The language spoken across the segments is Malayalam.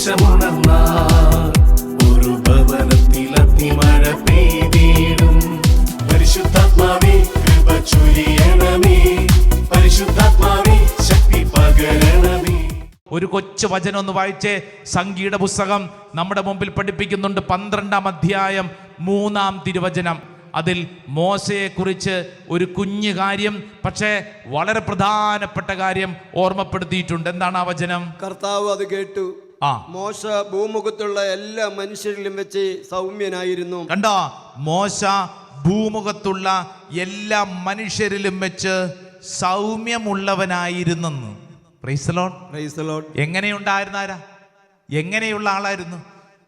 ദേശമുണർന്നാൽ ഒരു ഭവനത്തിൽ അഗ്നിമഴ പെയ്തിടും. പരിശുദ്ധാത്മാവേ കൃപ ചൊരിയണമേ, പരിശുദ്ധാത്മാവേ ശക്തി പകരണമേ. ഒരു കൊച്ചു വചനം ഒന്ന് വായിച്ചേ. സംഗീത പുസ്തകം നമ്മുടെ മുമ്പിൽ പഠിപ്പിക്കുന്നുണ്ട്. 12-ാം അധ്യായം 3-ാം തിരുവചനം. അതിൽ മോശയെക്കുറിച്ച് ഒരു കുഞ്ഞു കാര്യം, പക്ഷേ വളരെ പ്രധാനപ്പെട്ട കാര്യം ഓർമ്മപ്പെടുത്തിയിട്ടുണ്ട്. എന്താണ് ആ വചനം? കർത്താവ് അത് കേട്ടു. മോശ ഭൂമുഖത്തുള്ള എല്ലാ മനുഷ്യരിലും വെച്ച് സൗമ്യനായിരുന്നു. കണ്ടോ? മോശ ഭൂമുഖത്തുള്ള എല്ലാ മനുഷ്യരിലും വെച്ച് സൗമ്യമുള്ളവനായിരുന്നെന്ന്. Praise the Lord. Praise the Lord. എങ്ങനെയുണ്ടായിരുന്ന ആരാ? എങ്ങനെയുള്ള ആളായിരുന്നു?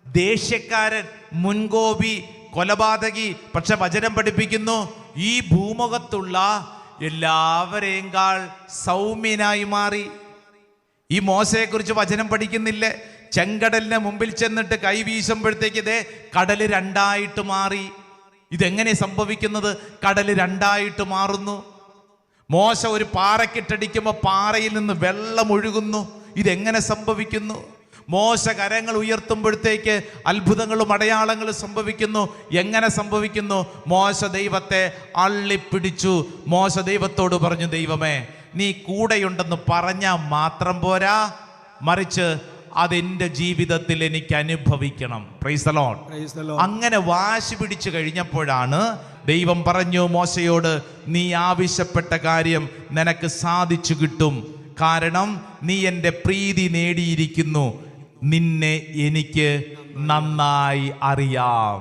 ദേഷ്യക്കാരൻ, മുൻകോപി, കൊലപാതകി. പക്ഷെ വചനം പഠിപ്പിക്കുന്നു ഈ ഭൂമുഖത്തുള്ള എല്ലാവരെയും സൗമ്യനായി മാറി. ഈ മോശയെക്കുറിച്ച് വചനം പഠിക്കുന്നില്ലേ? ചെങ്കടലിന് മുമ്പിൽ ചെന്നിട്ട് കൈ വീശുമ്പോഴത്തേക്ക് ഇതേ കടല് രണ്ടായിട്ട് മാറി. ഇതെങ്ങനെ സംഭവിക്കുന്നത്? കടല് രണ്ടായിട്ട് മാറുന്നു. മോശ ഒരു പാറക്കിട്ടടിക്കുമ്പോൾ പാറയിൽ നിന്ന് വെള്ളം ഒഴുകുന്നു. ഇതെങ്ങനെ സംഭവിക്കുന്നു? മോശ കരങ്ങൾ ഉയർത്തുമ്പോഴത്തേക്ക് അത്ഭുതങ്ങളും അടയാളങ്ങളും സംഭവിക്കുന്നു. എങ്ങനെ സംഭവിക്കുന്നു? മോശ ദൈവത്തെ അള്ളിപ്പിടിച്ചു. മോശ ദൈവത്തോട് പറഞ്ഞു, ദൈവമേ നീ കൂടെയുണ്ടെന്ന് പറഞ്ഞാൽ മാത്രം പോരാ, മറിച്ച് അതെന്റെ ജീവിതത്തിൽ എനിക്ക് അനുഭവിക്കണം. Price the Lord. അങ്ങനെ വാശി പിടിച്ചു കഴിഞ്ഞപ്പോഴാണ് ദൈവം പറഞ്ഞു മോശയോട്, നീ ആവശ്യപ്പെട്ട കാര്യം നിനക്ക് സാധിച്ചു കിട്ടും. കാരണം നീ എൻ്റെ പ്രീതി നേടിയിരിക്കുന്നു, നിന്നെ എനിക്ക് നന്നായി അറിയാം.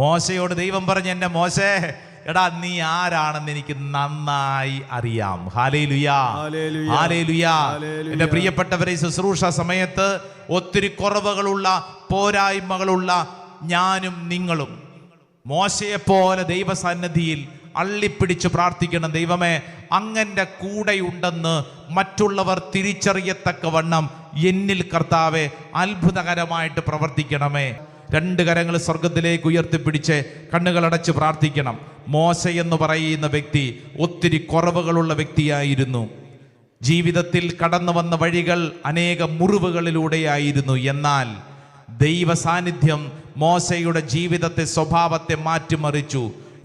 മോശയോട് ദൈവം പറഞ്ഞു, എൻ്റെ മോശേ, എടാ നീ ആരാണെന്ന് എനിക്ക് നന്നായി അറിയാം. Hallelujah, hallelujah. എൻ്റെ പ്രിയപ്പെട്ടവരെ, ശുശ്രൂഷ സമയത്ത് ഒത്തിരി കുറവുകളുള്ള, പോരായ്മകളുള്ള ഞാനും നിങ്ങളും മോശയെപ്പോലെ ദൈവസന്നിധിയിൽ അള്ളിപ്പിടിച്ച് പ്രാർത്ഥിക്കണം. ദൈവമേ, അങ്ങൻ്റെ കൂടെയുണ്ടെന്ന് മറ്റുള്ളവർ തിരിച്ചറിയത്തക്കവണ്ണം എന്നിൽ കർത്താവെ അത്ഭുതകരമായിട്ട് പ്രവർത്തിക്കണമേ. 2 കരങ്ങൾ സ്വർഗത്തിലേക്ക് ഉയർത്തിപ്പിടിച്ച് കണ്ണുകളടച്ച് പ്രാർത്ഥിക്കണം. മോശ എന്ന് പറയുന്ന വ്യക്തി ഒത്തിരി കുറവുകളുള്ള വ്യക്തിയായിരുന്നു. ജീവിതത്തിൽ കടന്നു വന്ന വഴികൾ അനേക മുറിവുകളിലൂടെയായിരുന്നു. എന്നാൽ ദൈവ സാന്നിധ്യം മോശയുടെ ജീവിതത്തെ, സ്വഭാവത്തെ മാറ്റിമറിച്ചു.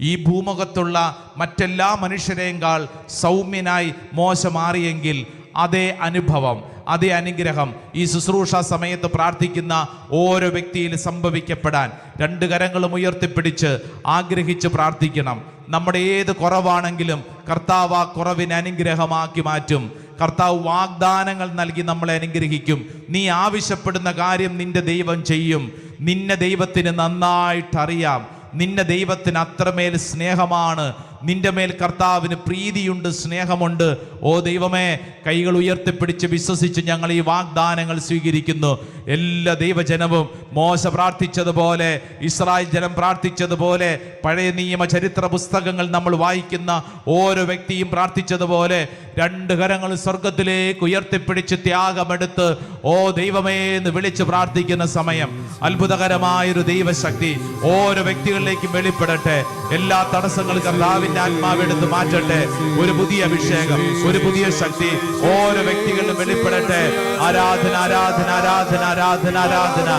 ഈ ഭൂമുഖത്തുള്ള മറ്റെല്ലാ മനുഷ്യരെക്കാൾ സൗമ്യനായി മോശ മാറിയെങ്കിൽ അതേ അനുഭവം, അതേ അനുഗ്രഹം ഈ ശുശ്രൂഷ സമയത്ത് പ്രാർത്ഥിക്കുന്ന ഓരോ വ്യക്തിയിൽ സംഭവിക്കപ്പെടാൻ 2 കരങ്ങളും ഉയർത്തിപ്പിടിച്ച് ആഗ്രഹിച്ച് പ്രാർത്ഥിക്കണം. നമ്മുടെ ഏത് കുറവാണെങ്കിലും കർത്താവ് ആ കുറവിനെ അനുഗ്രഹമാക്കി മാറ്റും. കർത്താവ് വാഗ്ദാനങ്ങൾ നൽകി നമ്മളെ അനുഗ്രഹിക്കും. നീ ആവശ്യപ്പെടുന്ന കാര്യം നിന്റെ ദൈവം ചെയ്യും. നിന്നെ ദൈവത്തിന് നന്നായിട്ടറിയാം. നിന്റെ ദൈവത്തിന് അത്രമേൽ സ്നേഹമാണ്. നിന്റെ മേൽ കർത്താവിന് പ്രീതിയുണ്ട്, സ്നേഹമുണ്ട്. ഓ ദൈവമേ, കൈകൾ ഉയർത്തിപ്പിടിച്ച് വിശ്വസിച്ച് ഞങ്ങൾ ഈ വാഗ്ദാനങ്ങൾ സ്വീകരിക്കുന്നു. എല്ലാ ദൈവജനവും മോശ പ്രാർത്ഥിച്ചതുപോലെ, ഇസ്രായേൽ ജനം പ്രാർത്ഥിച്ചതുപോലെ, പഴയ നിയമ ചരിത്ര പുസ്തകങ്ങൾ നമ്മൾ വായിക്കുന്ന ഓരോ വ്യക്തിയും പ്രാർത്ഥിച്ചതുപോലെ 2 കരങ്ങൾ സ്വർഗത്തിലേക്ക് ഉയർത്തിപ്പിടിച്ച് ത്യാഗമെടുത്ത് ഓ ദൈവമേ എന്ന് വിളിച്ച് പ്രാർത്ഥിക്കുന്ന സമയം അത്ഭുതകരമായൊരു ദൈവശക്തി ഓരോ വ്യക്തികളിലേക്കും വെളിപ്പെടട്ടെ. എല്ലാ തടസ്സങ്ങളും കർത്താവിന്റെ ആത്മാവെടുത്ത് മാറ്റട്ടെ. ഒരു പുതിയ അഭിഷേകം, ഒരു പുതിയ ശക്തി ഓരോ വ്യക്തികളിലും വെളിപ്പെടട്ടെ. ആരാധന, ആരാധന, ആരാധന, ആരാധന, ആരാധന,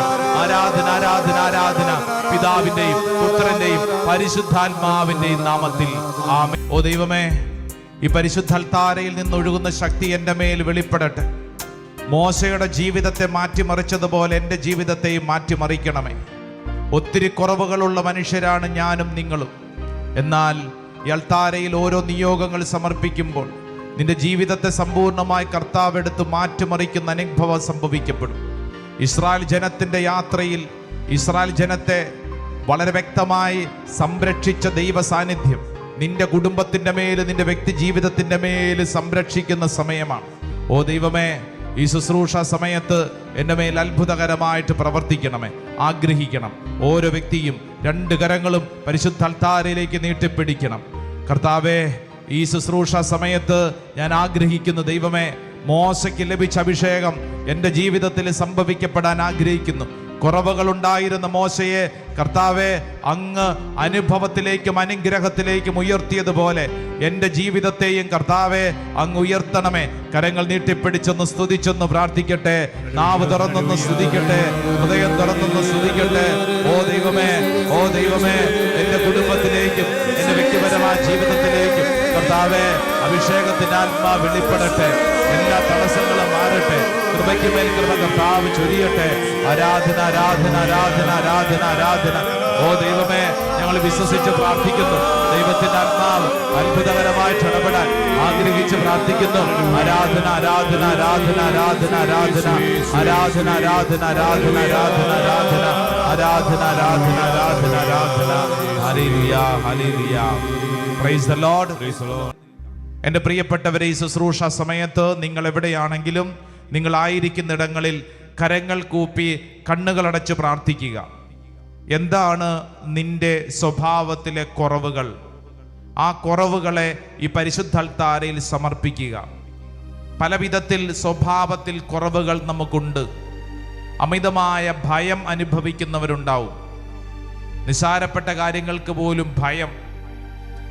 ആരാധന, ആരാധന, ആരാധന പിതാവിന്റെയും പുത്രന്റെയും പരിശുദ്ധാത്മാവിന്റെയും നാമത്തിൽ ആമേൻ. ഓ ദൈവമേ, ഈ പരിശുദ്ധ അൽത്താരയിൽ നിന്നൊഴുകുന്ന ശക്തി എൻ്റെ മേൽ വെളിപ്പെടട്ടെ. മോശയുടെ ജീവിതത്തെ മാറ്റിമറിച്ചതുപോലെ എൻ്റെ ജീവിതത്തെയും മാറ്റിമറിക്കണമേ. ഒത്തിരി കുറവുകളുള്ള മനുഷ്യരാണ് ഞാനും നിങ്ങളും. എന്നാൽ ഈ അൽത്താരയിൽ ഓരോ നിയോഗങ്ങൾ സമർപ്പിക്കുമ്പോൾ നിന്റെ ജീവിതത്തെ സമ്പൂർണ്ണമായി കർത്താവ് എടുത്ത് മാറ്റിമറിക്കുന്ന അനുഭവം സംഭവിക്കപ്പെടും. ഇസ്രായേൽ ജനത്തിൻ്റെ യാത്രയിൽ ഇസ്രായേൽ ജനത്തെ വളരെ വ്യക്തമായി സംരക്ഷിച്ച ദൈവ സാന്നിധ്യം നിന്റെ കുടുംബത്തിൻ്റെ മേൽ, നിന്റെ വ്യക്തി ജീവിതത്തിൻ്റെ മേൽ സംരക്ഷിക്കുന്ന സമയമാണ്. ഓ ദൈവമേ, ഈ ശുശ്രൂഷ സമയത്ത് എൻ്റെ മേൽ അത്ഭുതകരമായിട്ട് പ്രവർത്തിക്കണമേ. ആഗ്രഹിക്കണം. ഓരോ വ്യക്തിയും 2 കരങ്ങളും പരിശുദ്ധ അൽത്താരയിലേക്ക് നീട്ടിപ്പിടിക്കണം. കർത്താവേ, ഈ ശുശ്രൂഷ സമയത്ത് ഞാൻ ആഗ്രഹിക്കുന്നു ദൈവമേ, മോശയ്ക്ക് ലഭിച്ച അഭിഷേകം എൻ്റെ ജീവിതത്തിൽ സംഭവിക്കപ്പെടാൻ ആഗ്രഹിക്കുന്നു. കുറവുകളുണ്ടായിരുന്ന മോശയെ കർത്താവെ അങ്ങ് അനുഭവത്തിലേക്കും അനുഗ്രഹത്തിലേക്കും ഉയർത്തിയതുപോലെ എൻ്റെ ജീവിതത്തെയും കർത്താവെ അങ്ങ് ഉയർത്തണമേ. കരങ്ങൾ നീട്ടിപ്പിടിച്ചൊന്ന് സ്തുതിച്ചൊന്ന് പ്രാർത്ഥിക്കട്ടെ. നാവ് തുറന്നൊന്ന് സ്തുതിക്കട്ടെ. ഹൃദയം തുറന്നൊന്ന് സ്തുതിക്കട്ടെ. ഓ ദൈവമേ, ഓ ദൈവമേ, എൻ്റെ കുടുംബത്തിലേക്കും എൻ്റെ വ്യക്തിപരമായ ജീവിതത്തിലേക്കും കർത്താവെ അഭിഷേകത്തിന്റെ ആത്മാ വെളിപ്പെടട്ടെ. എല്ലാ തടസ്സങ്ങളും മാറട്ടെ. കൃപയ്ക്ക് മേൽ കൃപ കർത്താവ് ചൊരിയട്ടെ. ആരാധന, ആരാധന, ആരാധന, ആരാധന, ആരാധന. ഓ ദൈവമേ, ഞങ്ങൾ വിശ്വസിച്ച് പ്രാർത്ഥിക്കുന്നു. ദൈവത്തിന്റെ ആത്മാവ് അത്ഭുതകരമായിട്ട് ഇടപെടാൻ ആഗ്രഹിച്ച് പ്രാർത്ഥിക്കുന്നു. ആരാധന, ആരാധന, ആരാധന, ആരാധന, ആരാധന, ആരാധന, ആരാധന, ആരാധന, ആരാധന, ആരാധന, ആരാധന, ആരാധന, ആരാധന, ആരാധന. Hallelujah, hallelujah. Price the Lord. എൻ്റെ പ്രിയപ്പെട്ടവരെ, ഈ ശുശ്രൂഷ സമയത്ത് നിങ്ങൾ എവിടെയാണെങ്കിലും നിങ്ങളായിരിക്കുന്നിടങ്ങളിൽ കരങ്ങൾ കൂപ്പി കണ്ണുകളടച്ച് പ്രാർത്ഥിക്കുക. എന്താണ് നിന്റെ സ്വഭാവത്തിലെ കുറവുകൾ? ആ കുറവുകളെ ഈ പരിശുദ്ധാൽത്താരയിൽ സമർപ്പിക്കുക. പല വിധത്തിൽ സ്വഭാവത്തിൽ കുറവുകൾ നമുക്കുണ്ട്. അമിതമായ ഭയം അനുഭവിക്കുന്നവരുണ്ടാവും. നിസ്സാരപ്പെട്ട കാര്യങ്ങൾക്ക് പോലും ഭയം.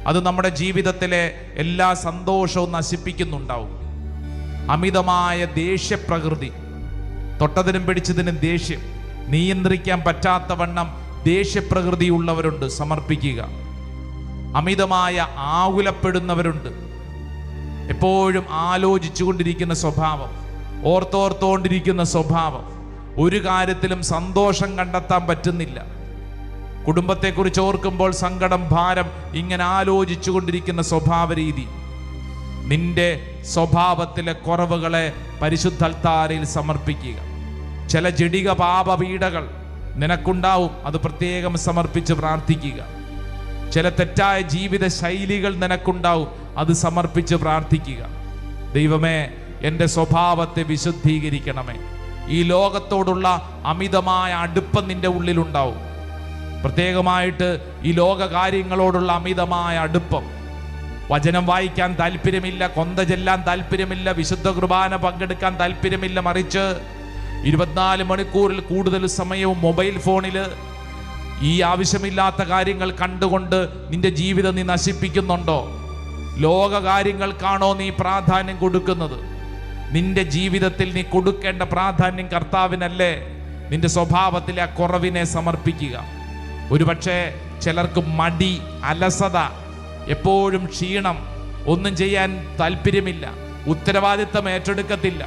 അത് നമ്മുടെ ജീവിതത്തിലെ എല്ലാ സന്തോഷവും നശിപ്പിക്കുന്നുണ്ടാവും. അമിതമായ ദേഷ്യപ്രകൃതി, തൊട്ടതിനും പിടിച്ചതിനും ദേഷ്യം, നിയന്ത്രിക്കാൻ പറ്റാത്തവണ്ണം ദേഷ്യപ്രകൃതിയുള്ളവരുണ്ട്. സമർപ്പിക്കുക. അമിതമായ ആകുലപ്പെടുന്നവരുണ്ട്. എപ്പോഴും ആലോചിച്ചുകൊണ്ടിരിക്കുന്ന സ്വഭാവം, ഓർത്തോർത്തോണ്ടിരിക്കുന്ന സ്വഭാവം, ഒരു കാര്യത്തിലും സന്തോഷം കണ്ടെത്താൻ പറ്റുന്നില്ല. കുടുംബത്തെക്കുറിച്ച് ഓർക്കുമ്പോൾ സങ്കടം, ഭാരം, ഇങ്ങനെ ആലോചിച്ചു കൊണ്ടിരിക്കുന്ന സ്വഭാവ രീതി. നിന്റെ സ്വഭാവത്തിലെ കുറവുകളെ പരിശുദ്ധാൽത്താരയിൽ സമർപ്പിക്കുക. ചില ജഡിക പാപപീഡകൾ നിനക്കുണ്ടാവും. അത് പ്രത്യേകം സമർപ്പിച്ച് പ്രാർത്ഥിക്കുക. ചില തെറ്റായ ജീവിത ശൈലികൾ നിനക്കുണ്ടാവും. അത് സമർപ്പിച്ച് പ്രാർത്ഥിക്കുക. ദൈവമേ, എൻ്റെ സ്വഭാവത്തെ വിശുദ്ധീകരിക്കണമേ. ഈ ലോകത്തോടുള്ള അമിതമായ അടുപ്പം നിന്റെ ഉള്ളിലുണ്ടാവും. പ്രത്യേകമായിട്ട് ഈ ലോക കാര്യങ്ങളോടുള്ള അമിതമായ അടുപ്പം. വചനം വായിക്കാൻ താല്പര്യമില്ല, കൊന്ത ചെല്ലാൻ താല്പര്യമില്ല, വിശുദ്ധ കുർബാന പങ്കെടുക്കാൻ താല്പര്യമില്ല. മറിച്ച് 24 മണിക്കൂറിൽ കൂടുതൽ സമയവും മൊബൈൽ ഫോണിൽ ഈ ആവശ്യമില്ലാത്ത കാര്യങ്ങൾ കണ്ടുകൊണ്ട് നിന്റെ ജീവിതം നീ നശിപ്പിക്കുന്നുണ്ടോ? ലോക കാര്യങ്ങൾക്കാണോ നീ പ്രാധാന്യം കൊടുക്കുന്നത്? നിന്റെ ജീവിതത്തിൽ നീ കൊടുക്കേണ്ട പ്രാധാന്യം കർത്താവിനല്ലേ? നിന്റെ സ്വഭാവത്തിലെ ആ കുറവിനെ സമർപ്പിക്കുക. ഒരുപക്ഷെ ചിലർക്ക് മടി, അലസത, എപ്പോഴും ക്ഷീണം, ഒന്നും ചെയ്യാൻ താല്പര്യമില്ല, ഉത്തരവാദിത്തം ഏറ്റെടുക്കത്തില്ല,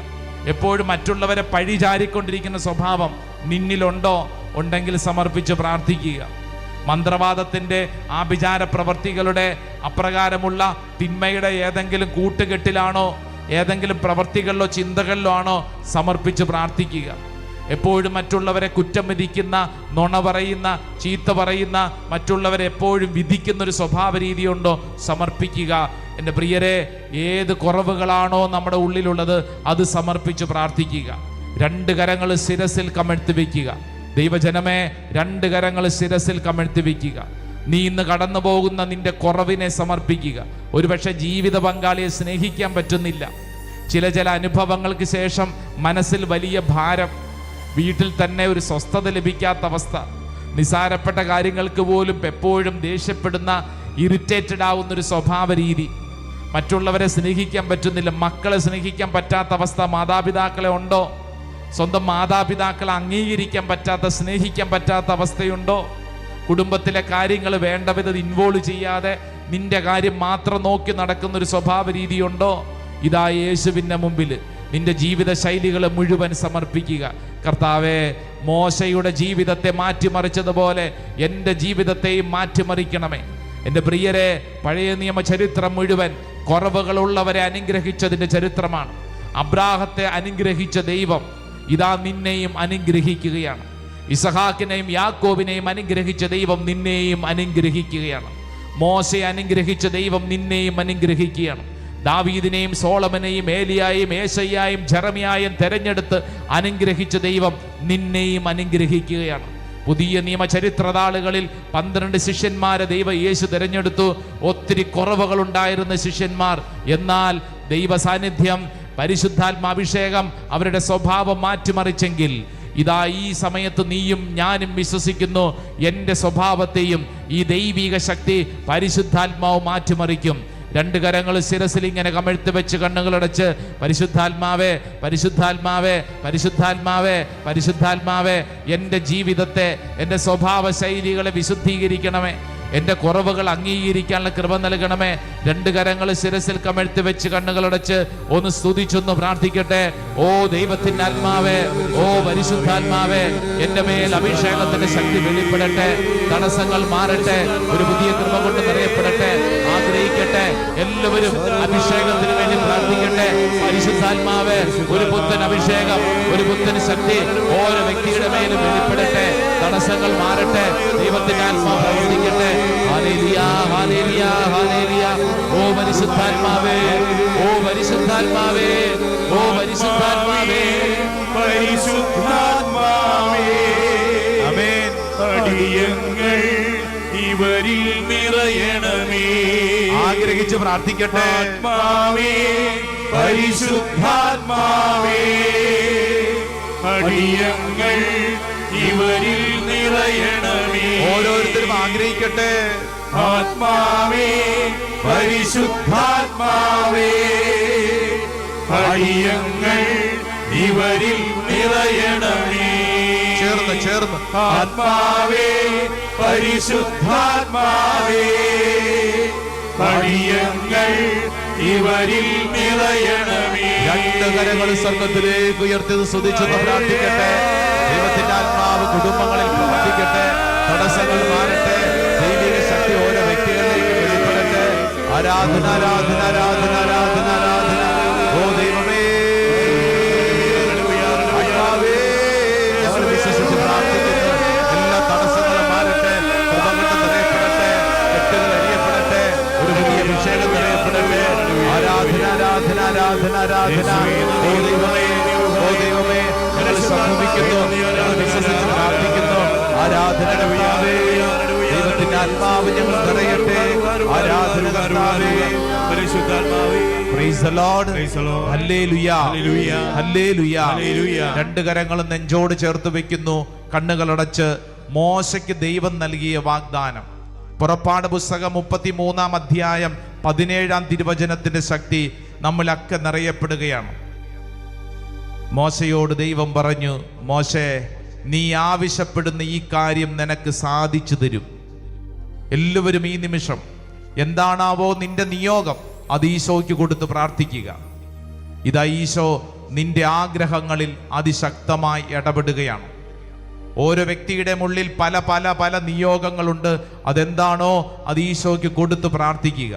എപ്പോഴും മറ്റുള്ളവരെ പഴിചാരിക്കൊണ്ടിരിക്കുന്ന സ്വഭാവം നിന്നിലുണ്ടോ? ഉണ്ടെങ്കിൽ സമർപ്പിച്ച് പ്രാർത്ഥിക്കുക. മന്ത്രവാദത്തിൻ്റെ ആഭിചാര പ്രവർത്തികളുടെ അപ്രകാരമുള്ള തിന്മയുടെ ഏതെങ്കിലും കൂട്ടുകെട്ടിലാണോ, ഏതെങ്കിലും പ്രവർത്തികളിലോ ചിന്തകളിലോ ആണോ? സമർപ്പിച്ച് പ്രാർത്ഥിക്കുക. എപ്പോഴും മറ്റുള്ളവരെ കുറ്റം വിധിക്കുന്ന, നുണ പറയുന്ന, ചീത്ത പറയുന്ന, മറ്റുള്ളവരെ എപ്പോഴും വിധിക്കുന്ന ഒരു സ്വഭാവ രീതിയുണ്ടോ? സമർപ്പിക്കുക. എൻ്റെ പ്രിയരെ, ഏത് കുറവുകളാണോ നമ്മുടെ ഉള്ളിലുള്ളത് അത് സമർപ്പിച്ച് പ്രാർത്ഥിക്കുക. 2 കരങ്ങൾ ശിരസിൽ കമഴ്ത്തി വയ്ക്കുക. ദൈവജനമേ, 2 കരങ്ങൾ ശിരസിൽ കമഴ്ത്തി വയ്ക്കുക. നീ ഇന്ന് കടന്നു പോകുന്ന നിന്റെ കുറവിനെ സമർപ്പിക്കുക. ഒരുപക്ഷെ ജീവിത പങ്കാളിയെ സ്നേഹിക്കാൻ പറ്റുന്നില്ല. ചില അനുഭവങ്ങൾക്ക് ശേഷം മനസ്സിൽ വലിയ ഭാരം, വീട്ടിൽ തന്നെ ഒരു സ്വസ്ഥത ലഭിക്കാത്ത അവസ്ഥ, നിസാരപ്പെട്ട കാര്യങ്ങൾക്ക് പോലും എപ്പോഴും ദേഷ്യപ്പെടുന്ന, ഇറിറ്റേറ്റഡ് ആവുന്നൊരു സ്വഭാവ രീതി, മറ്റുള്ളവരെ സ്നേഹിക്കാൻ പറ്റുന്നില്ല, മക്കളെ സ്നേഹിക്കാൻ പറ്റാത്ത അവസ്ഥ. മാതാപിതാക്കളെ ഉണ്ടോ? സ്വന്തം മാതാപിതാക്കളെ അംഗീകരിക്കാൻ പറ്റാത്ത, സ്നേഹിക്കാൻ പറ്റാത്ത അവസ്ഥയുണ്ടോ? കുടുംബത്തിലെ കാര്യങ്ങൾ വേണ്ട വിധം ഇൻവോൾവ് ചെയ്യാതെ നിന്റെ കാര്യം മാത്രം നോക്കി നടക്കുന്നൊരു സ്വഭാവ രീതിയുണ്ടോ? ഇതാ യേശുവിൻ്റെ മുമ്പിൽ നിന്റെ ജീവിത ശൈലികൾ മുഴുവൻ സമർപ്പിക്കുക. കർത്താവേ, മോശയുടെ ജീവിതത്തെ മാറ്റിമറിച്ചതുപോലെ എൻ്റെ ജീവിതത്തെയും മാറ്റിമറിക്കണമേ. എൻ്റെ പ്രിയരെ, പഴയ നിയമ ചരിത്രം മുഴുവൻ കുറവുകളുള്ളവരെ അനുഗ്രഹിച്ചതിൻ്റെ ചരിത്രമാണ്. അബ്രാഹത്തെ അനുഗ്രഹിച്ച ദൈവം ഇതാ നിന്നെയും അനുഗ്രഹിക്കുകയാണ്. ഇസഹാക്കിനെയും യാക്കോബിനെയും അനുഗ്രഹിച്ച ദൈവം നിന്നെയും അനുഗ്രഹിക്കുകയാണ്. മോശയെ അനുഗ്രഹിച്ച ദൈവം നിന്നെയും അനുഗ്രഹിക്കുകയാണ്. ദാവീദിനെയും സോളമനെയും ഏലിയായും ഏശയ്യായും ജെറമിയായും തെരഞ്ഞെടുത്ത് അനുഗ്രഹിച്ച ദൈവം നിന്നെയും അനുഗ്രഹിക്കുകയാണ്. പുതിയ നിയമ ചരിത്രതാളുകളിൽ 12 ശിഷ്യന്മാരെ ദൈവ യേശു തിരഞ്ഞെടുത്തു. ഒത്തിരി കുറവുകളുണ്ടായിരുന്ന ശിഷ്യന്മാർ. എന്നാൽ ദൈവ സാന്നിധ്യം, പരിശുദ്ധാത്മാഭിഷേകം അവരുടെ സ്വഭാവം മാറ്റിമറിച്ചെങ്കിൽ ഇതാ ഈ സമയത്ത് നീയും ഞാനും വിശ്വസിക്കുന്നു, എൻ്റെ സ്വഭാവത്തെയും ഈ ദൈവിക ശക്തി പരിശുദ്ധാത്മാവ് മാറ്റിമറിക്കും. രണ്ട് കരങ്ങൾ ശിരസിൽ ഇങ്ങനെ കമഴ്ത്തി വെച്ച് കണ്ണുകളടച്ച് പരിശുദ്ധാത്മാവേ, പരിശുദ്ധാത്മാവേ, പരിശുദ്ധാത്മാവേ, പരിശുദ്ധാത്മാവേ, എൻ്റെ ജീവിതത്തെ, എൻ്റെ സ്വഭാവ ശൈലികളെ വിശുദ്ധീകരിക്കണമേ, എൻ്റെ കുറവുകൾ അംഗീകരിക്കാനുള്ള കൃപ നൽകണമേ. രണ്ട് കരങ്ങൾ ശിരസിൽ കമഴ്ത്തി വെച്ച് കണ്ണുകളടച്ച് ഒന്ന് സ്തുതിച്ചൊന്ന് പ്രാർത്ഥിക്കട്ടെ. ഓ ദൈവത്തിൻ്റെ ആത്മാവേ, ഓ പരിശുദ്ധാത്മാവേ, എൻ്റെ മേൽ അഭിഷേകത്തിന്റെ ശക്തി വെളിപ്പെടട്ടെ, തടസ്സങ്ങൾ മാറട്ടെ, ഒരു പുതിയ കൃപ കൊണ്ട് നിറയപ്പെടട്ടെ. ആഗ്രഹിക്കട്ടെ, എല്ലാവരും അഭിഷേകത്തിന് വേണ്ടി പ്രാർത്ഥിക്കട്ടെ. പരിശുദ്ധാത്മാവേ, ഒരു പുത്തൻ അഭിഷേകം, ഒരു പുത്തൻ ശക്തി ഓരോ വ്യക്തിയുടെ മേലും വെളിപ്പെടട്ടെ, തടസ്സങ്ങൾ മാറട്ടെ, ദൈവത്തിന്റെ ആത്മാവ് പ്രവർത്തിക്കട്ടെ. ഹല്ലേലൂയ, ഹല്ലേലൂയ, ഹല്ലേലൂയ. ഓ പരിശുദ്ധാത്മാവേ, ഓ പരിശുദ്ധാത്മാവേ, ഓ പരിശുദ്ധാത്മാവേ, പരിശുദ്ധാത്മാവേ, ആമേൻ. അടിയങ്ങൾ ഇവരിൽ നിറയണമേ. ആഗ്രഹിച്ച് പ്രാർത്ഥിക്കട്ടെ. ആത്മാവേ, പരിശുദ്ധാത്മാവേ, അടിയങ്ങൾ ഇവരിൽ നിറയണമേ. ഓരോരുത്തരും ആഗ്രഹിക്കട്ടെ. ആത്മാവേ, പരിശുദ്ധാത്മാവേ, അടിയങ്ങൾ ഇവരിൽ നിറയണമേ. ചേർന്ന് ആത്മാവേ, പരിശുദ്ധാത്മാവേ, അടിയങ്ങൾ ഇവരിൽ നിറയണമേ. രണ്ട് കരങ്ങൾ സ്വർഗത്തിലേക്ക് ഉയർത്തി സ്തുതിച്ചൊന്ന് പ്രാർത്ഥിക്കട്ടെ. ദൈവത്തിന്റെ ആത്മാവ് കുടുംബങ്ങളിൽ പ്രവർത്തിക്കട്ടെ, തടസ്സങ്ങൾ മാറട്ടെ, ദൈവിക ശക്തി ഓരോ വ്യക്തികളിലേക്ക് വെളിപ്പെടട്ടെ. ആരാധന, ആരാധന, ആരാധന, ആരാധന, ആരാധന. ഓ ദൈവമേ, ആത്മാവേ, ഞങ്ങൾ വിശ്വസിച്ച് പ്രാർത്ഥിക്കുന്നു. എല്ലാ തടസ്സങ്ങളും മാറട്ടെ, കൃപ കൊണ്ട് നിറയപ്പെടട്ടെ, കെട്ടുകൾ അരിയപ്പെടട്ടെ, ഒരു പുതിയ അഭിഷേകം നിറയപ്പെടട്ടെ. ആരാധന, ആരാധന, ആരാധന, ആരാധന. ഓ ദൈവമേ, ഓ ദൈവമേ, ഞങ്ങൾ സംഭവിക്കുന്നു, ഞങ്ങൾ വിശ്വസിച്ച് പ്രാർത്ഥിക്കുന്നു. ആരാധന കർത്താവേ, ദൈവത്തിന്റെ ആത്മാവ് ഞങ്ങൾ നിറയട്ടെ. ആരാധന കർത്താവേ, പരിശുദ്ധാത്മാവേ. പ്രൈസ് ദി ലോർഡ്, ഹല്ലേലൂയ, ഹല്ലേലൂയ. ഹല്ലേലൂയ. രണ്ട് കരങ്ങളും നെഞ്ചോട് ചേർത്ത് വെക്കുന്നു, കണ്ണുകളടച്ച്. മോശയ്ക്ക് ദൈവം നൽകിയ വാഗ്ദാനം, പുറപ്പാട് പുസ്തകം 33-ാം അധ്യായം 17-ാം തിരുവചനത്തിന്റെ ശക്തി നമ്മളൊക്കെ നിറയപ്പെടുകയാണ്. മോശയോട് ദൈവം പറഞ്ഞു, മോശേ, നീ ആവശ്യപ്പെടുന്ന ഈ കാര്യം നിനക്ക് സാധിച്ചു തരും. എല്ലാവരും ഈ നിമിഷം എന്താണാവോ നിന്റെ നിയോഗം, അത് ഈശോയ്ക്ക് കൊടുത്ത് പ്രാർത്ഥിക്കുക. ഇതാ ഈശോ നിന്റെ ആഗ്രഹങ്ങളിൽ അതിശക്തമായി ഇടപെടുകയാണ്. ഓരോ വ്യക്തിയുടെ ഉള്ളിൽ പല പല പല നിയോഗങ്ങളുണ്ട്. അതെന്താണോ അത് ഈശോയ്ക്ക് കൊടുത്ത് പ്രാർത്ഥിക്കുക.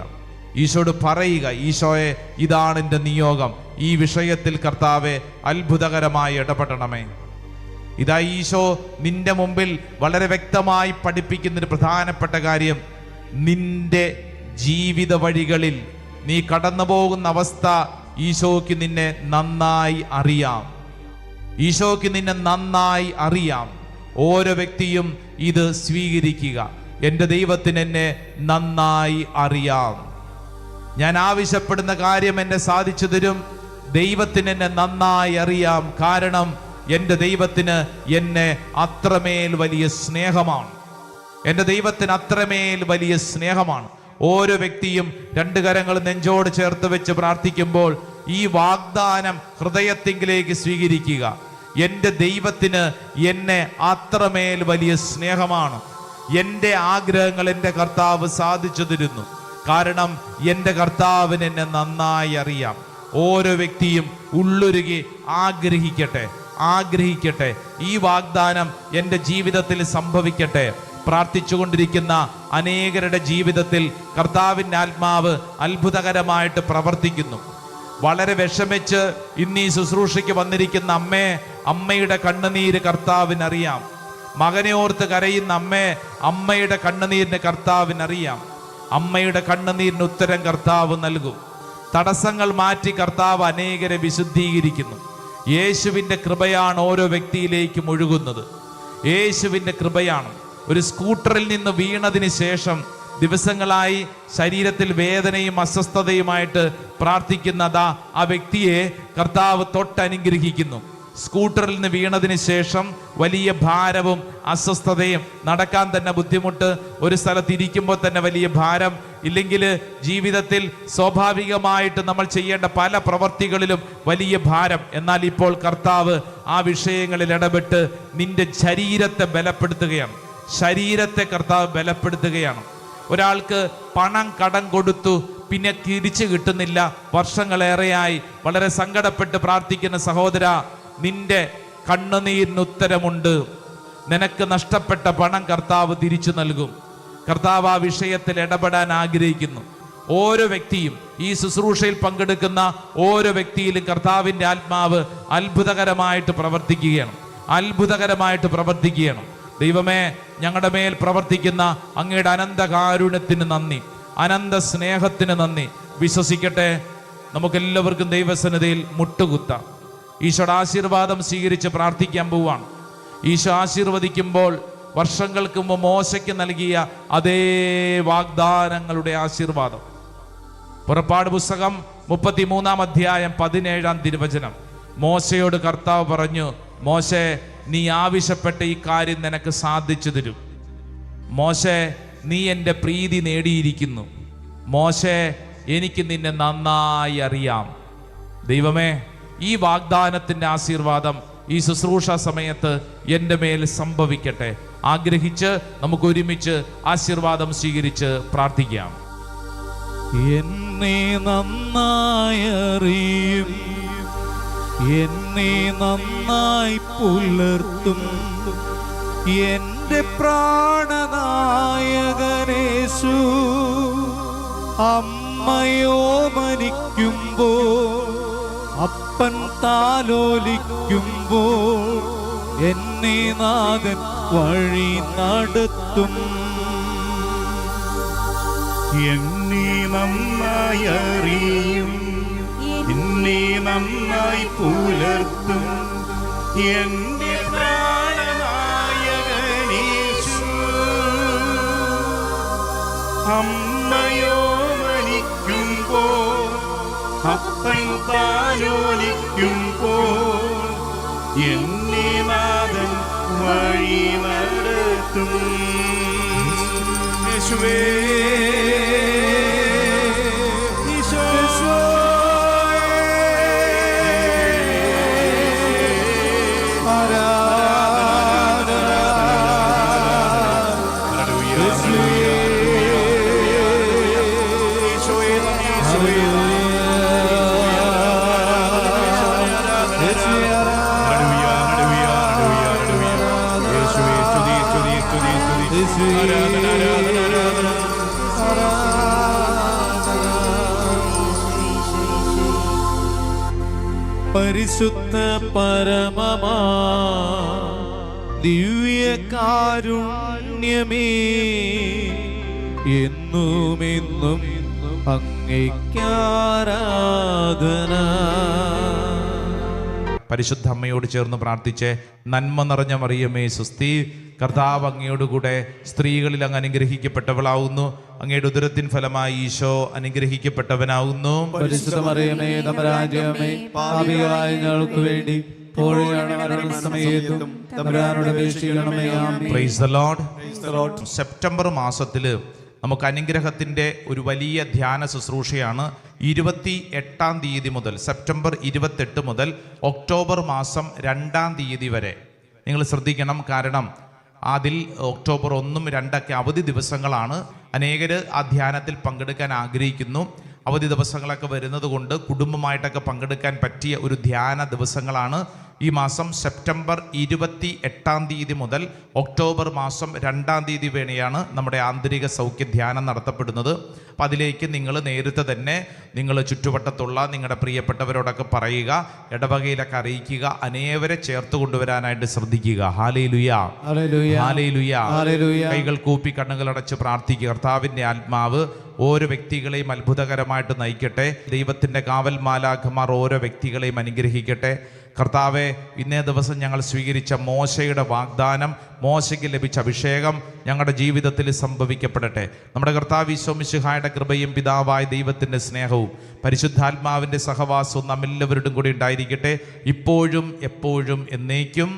ഈശോയോട് പറയുക, ഈശോയെ, ഇതാണ് എൻ്റെ നിയോഗം, ഈ വിഷയത്തിൽ കർത്താവെ അത്ഭുതകരമായി ഇടപെടണമേ. ഇതാ ഈശോ നിന്റെ മുമ്പിൽ വളരെ വ്യക്തമായി പഠിപ്പിക്കുന്നൊരു പ്രധാനപ്പെട്ട കാര്യം, നിന്റെ ജീവിത വഴികളിൽ നീ കടന്നു പോകുന്ന അവസ്ഥ ഈശോയ്ക്ക് നിന്നെ നന്നായി അറിയാം. ഈശോയ്ക്ക് നിന്നെ നന്നായി അറിയാം. ഓരോ വ്യക്തിയും ഇത് സ്വീകരിക്കുക. എൻ്റെ ദൈവത്തിന് എന്നെ നന്നായി അറിയാം. ഞാൻ ആവശ്യപ്പെടുന്ന കാര്യം എന്നെ സാധിച്ചു തരും. ദൈവത്തിന് എന്നെ നന്നായി അറിയാം. കാരണം എൻ്റെ ദൈവത്തിന് എന്നെ അത്രമേൽ വലിയ സ്നേഹമാണ്. എൻ്റെ ദൈവത്തിന് അത്രമേൽ വലിയ സ്നേഹമാണ്. ഓരോ വ്യക്തിയും രണ്ട് കരങ്ങൾ നെഞ്ചോട് ചേർത്ത് വെച്ച് പ്രാർത്ഥിക്കുമ്പോൾ ഈ വാഗ്ദാനം ഹൃദയത്തിങ്കിലേക്ക് സ്വീകരിക്കുക. എൻ്റെ ദൈവത്തിന് എന്നെ അത്രമേൽ വലിയ സ്നേഹമാണ്. എൻ്റെ ആഗ്രഹങ്ങൾ എൻ്റെ കർത്താവ് സാധിച്ചു തരുന്നു. കാരണം എൻ്റെ കർത്താവിന് എന്നെ നന്നായി അറിയാം. ഓരോ വ്യക്തിയും ഉള്ളൊരുകി ആഗ്രഹിക്കട്ടെ. ഈ വാഗ്ദാനം എൻ്റെ ജീവിതത്തിൽ സംഭവിക്കട്ടെ. പ്രാർത്ഥിച്ചുകൊണ്ടിരിക്കുന്ന അനേകരുടെ ജീവിതത്തിൽ കർത്താവിൻ്റെ ആത്മാവ് അത്ഭുതകരമായിട്ട് പ്രവർത്തിക്കുന്നു. വളരെ വിഷമിച്ച് ഇന്നീ ശുശ്രൂഷയ്ക്ക് വന്നിരിക്കുന്ന അമ്മയുടെ കണ്ണുനീര് കർത്താവിനറിയാം. മകനെ ഓർത്ത് കരയുന്ന അമ്മയുടെ കണ്ണുനീരിന് കർത്താവിനറിയാം. അമ്മയുടെ കണ്ണുനീരിന് ഉത്തരം കർത്താവ് നൽകും. തടസ്സങ്ങൾ മാറ്റി കർത്താവ് അനേകരെ വിശുദ്ധീകരിക്കുന്നു. യേശുവിൻ്റെ കൃപയാണ് ഓരോ വ്യക്തിയിലേക്കും ഒഴുകുന്നത്. യേശുവിൻ്റെ കൃപയാണ്. ഒരു സ്കൂട്ടറിൽ നിന്ന് വീണതിന് ശേഷം ദിവസങ്ങളായി ശരീരത്തിൽ വേദനയും അസ്വസ്ഥതയുമായിട്ട് പ്രാർത്ഥിക്കുന്നതാ ആ വ്യക്തിയെ കർത്താവ് തൊട്ടനുഗ്രഹിക്കുന്നു. സ്കൂട്ടറിൽ നിന്ന് വീണതിന് ശേഷം വലിയ ഭാരവും അസ്വസ്ഥതയും, നടക്കാൻ തന്നെ ബുദ്ധിമുട്ട്, ഒരു സ്ഥലത്ത് ഇരിക്കുമ്പോൾ തന്നെ വലിയ ഭാരം, ഇല്ലെങ്കിൽ ജീവിതത്തിൽ സ്വാഭാവികമായിട്ട് നമ്മൾ ചെയ്യേണ്ട പല പ്രവർത്തികളിലും വലിയ ഭാരം. എന്നാൽ ഇപ്പോൾ കർത്താവ് ആ വിഷയങ്ങളിൽ ഇടപെട്ട് നിന്റെ ശരീരത്തെ ബലപ്പെടുത്തുകയാണ്. ശരീരത്തെ കർത്താവ് ബലപ്പെടുത്തുകയാണ്. ഒരാൾക്ക് പണം കടം കൊടുത്തു, പിന്നെ തിരിച്ചു കിട്ടുന്നില്ല, വർഷങ്ങളേറെയായി, വളരെ സങ്കടപ്പെട്ട് പ്രാർത്ഥിക്കുന്ന സഹോദര, നിന്റെ കണ്ണുനീരിന് ഉത്തരമുണ്ട്. നിനക്ക് നഷ്ടപ്പെട്ട പണം കർത്താവ് തിരിച്ചു നൽകും. കർത്താവ് ആ വിഷയത്തിൽ ഇടപെടാൻ ആഗ്രഹിക്കുന്നു. ഓരോ വ്യക്തിയും, ഈ ശുശ്രൂഷയിൽ പങ്കെടുക്കുന്ന ഓരോ വ്യക്തിയിലും കർത്താവിൻ്റെ ആത്മാവ് അത്ഭുതകരമായിട്ട് പ്രവർത്തിക്കുകയാണ്. അത്ഭുതകരമായിട്ട് പ്രവർത്തിക്കുകയാണ്. ദൈവമേ, ഞങ്ങളുടെ മേൽ പ്രവർത്തിക്കുന്ന അങ്ങയുടെ അനന്ത കാരുണ്യത്തിന് നന്ദി, അനന്ത സ്നേഹത്തിന് നന്ദി. വിശ്വസിക്കട്ടെ, നമുക്കെല്ലാവർക്കും ദൈവസന്നിധിയിൽ മുട്ടുകുത്താം. ഈശോയുടെ ആശീർവാദം സ്വീകരിച്ച് പ്രാർത്ഥിക്കാൻ പോവാണ്. ഈശോ ആശീർവദിക്കുമ്പോൾ വർഷങ്ങൾക്ക് മുമ്പ് മോശയ്ക്ക് നൽകിയ അതേ വാഗ്ദാനങ്ങളുടെ ആശീർവാദം. പുറപ്പാട് പുസ്തകം 33-ാം അധ്യായം 17-ാം തിരുവചനം. മോശയോട് കർത്താവ് പറഞ്ഞു, മോശേ, നീ ആവശ്യപ്പെട്ട ഈ കാര്യം നിനക്ക് സാധിച്ചു തരും. മോശേ, നീ എൻ്റെ പ്രീതി നേടിയിരിക്കുന്നു. മോശേ, എനിക്ക് നിന്നെ നന്നായി അറിയാം. ദൈവമേ, ഈ വാഗ്ദാനത്തിൻ്റെ ആശീർവാദം ഈ ശുശ്രൂഷ സമയത്ത് എൻ്റെ മേൽ സംഭവിക്കട്ടെ. ആഗ്രഹിച്ച് നമുക്ക് ഒരുമിച്ച് ആശീർവാദം സ്വീകരിച്ച് പ്രാർത്ഥിക്കാം. എന്നെ നന്നായി അറിയും, എന്നെ നന്നായി പുലർത്തും എൻ്റെ പ്രാണനായകനേശു. അമ്മയോ മരിക്കുമ്പോൾ, അപ്പൻ താലോലിക്കുമ്പോൾ എന്നെ നാഥൻ വഴി നടത്തും. എന്നെ നന്നായി അറിയും, എന്നെ നന്നായി പുലർത്തും എൻ്റെ പ്രാണനായകനേശു. അമ്മയോ മരിക്കുമ്പോൾ, അപ്പൻ താലോലിക്കുമ്പോൾ എന്നെ നാഥൻ വഴി നടത്തും. യേശുവേ, പരിശുദ്ധ പരമമാ ദിവ്യകാരുണ്യമേ, എന്നുമെന്നും അങ്ങേയ്ക്കാരാധന. പരിശുദ്ധ അമ്മയോട് ചേർന്ന് പ്രാർത്ഥിച്ച്, നന്മ നിറഞ്ഞ മറിയമേ സ്വസ്തി, കർത്താവ് അങ്ങയോടുകൂടെ സ്ത്രീകളിൽ അങ്ങ് അനുഗ്രഹിക്കപ്പെട്ടവളാവുന്നു. അങ്ങയുടെ ഉദരത്തിൻ ഫലമായി ഈശോ അനുഗ്രഹിക്കപ്പെട്ടവനാവുന്നു. പരിശുദ്ധ മറിയമേ, തമ്പുരാന്റെയമ്മേ, പാപികളായ ഞങ്ങൾക്ക് വേണ്ടി പ്രൈസ് ദി ലോർഡ്. സെപ്റ്റംബർ മാസത്തില് നമുക്ക് അനുഗ്രഹത്തിൻ്റെ ഒരു വലിയ ധ്യാന ശുശ്രൂഷയാണ്. 28-ാം തീയതി മുതൽ, സെപ്റ്റംബർ 28 മുതൽ ഒക്ടോബർ മാസം 2-ാം തീയതി വരെ നിങ്ങൾ ശ്രദ്ധിക്കണം. കാരണം അതിൽ ഒക്ടോബർ 1, 2 അവധി ദിവസങ്ങളാണ്. അനേകർ ആ ധ്യാനത്തിൽ പങ്കെടുക്കാൻ ആഗ്രഹിക്കുന്നു. അവധി ദിവസങ്ങളൊക്കെ വരുന്നത് കൊണ്ട് കുടുംബമായിട്ടൊക്കെ പങ്കെടുക്കാൻ പറ്റിയ ഒരു ധ്യാന ദിവസങ്ങളാണ് ഈ മാസം. സെപ്റ്റംബർ 28-ാം തീയതി മുതൽ ഒക്ടോബർ മാസം 2-ാം തീയതി വേണയാണ് നമ്മുടെ ആന്തരിക സൗഖ്യ ധ്യാനം നടത്തപ്പെടുന്നത്. അപ്പം അതിലേക്ക് നിങ്ങൾ നേരത്തെ തന്നെ നിങ്ങൾ ചുറ്റുവട്ടത്തുള്ള നിങ്ങളുടെ പ്രിയപ്പെട്ടവരോടൊക്കെ പറയുക, ഇടവകയിലൊക്കെ അറിയിക്കുക, അനേവരെ ചേർത്ത് കൊണ്ടുവരാനായിട്ട് ശ്രദ്ധിക്കുക. Hallelujah, hallelujah. കൈകൾ കൂപ്പി കണ്ണുകളടച്ച് പ്രാർത്ഥിക്കുക. കർത്താവിൻ്റെ ആത്മാവ് ഓരോ വ്യക്തികളെയും അത്ഭുതകരമായിട്ട് നയിക്കട്ടെ. ദൈവത്തിൻ്റെ കാവൽ മാലാഖമാർ ഓരോ വ്യക്തികളെയും അനുഗ്രഹിക്കട്ടെ. കർത്താവെ, ഇന്നേ ദിവസം ഞങ്ങൾ സ്വീകരിച്ച മോശയുടെ വാഗ്ദാനം, മോശയ്ക്ക് ലഭിച്ച അഭിഷേകം ഞങ്ങളുടെ ജീവിതത്തിൽ സംഭവിക്കപ്പെടട്ടെ. നമ്മുടെ കർത്താവ് ഈശോ മിശിഹായുടെ കൃപയും പിതാവായ ദൈവത്തിൻ്റെ സ്നേഹവും പരിശുദ്ധാത്മാവിൻ്റെ സഹവാസവും നമ്മെല്ലാവരുടെയും കൂടി ഉണ്ടായിരിക്കട്ടെ, ഇപ്പോഴും എപ്പോഴും എന്നേക്കും.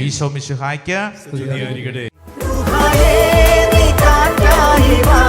ഈശോ മിശിഹായ്ക്ക് സ്തുതിയായിരിക്കട്ടെ. ൂഹായേ നീ കാറ്റായി വാ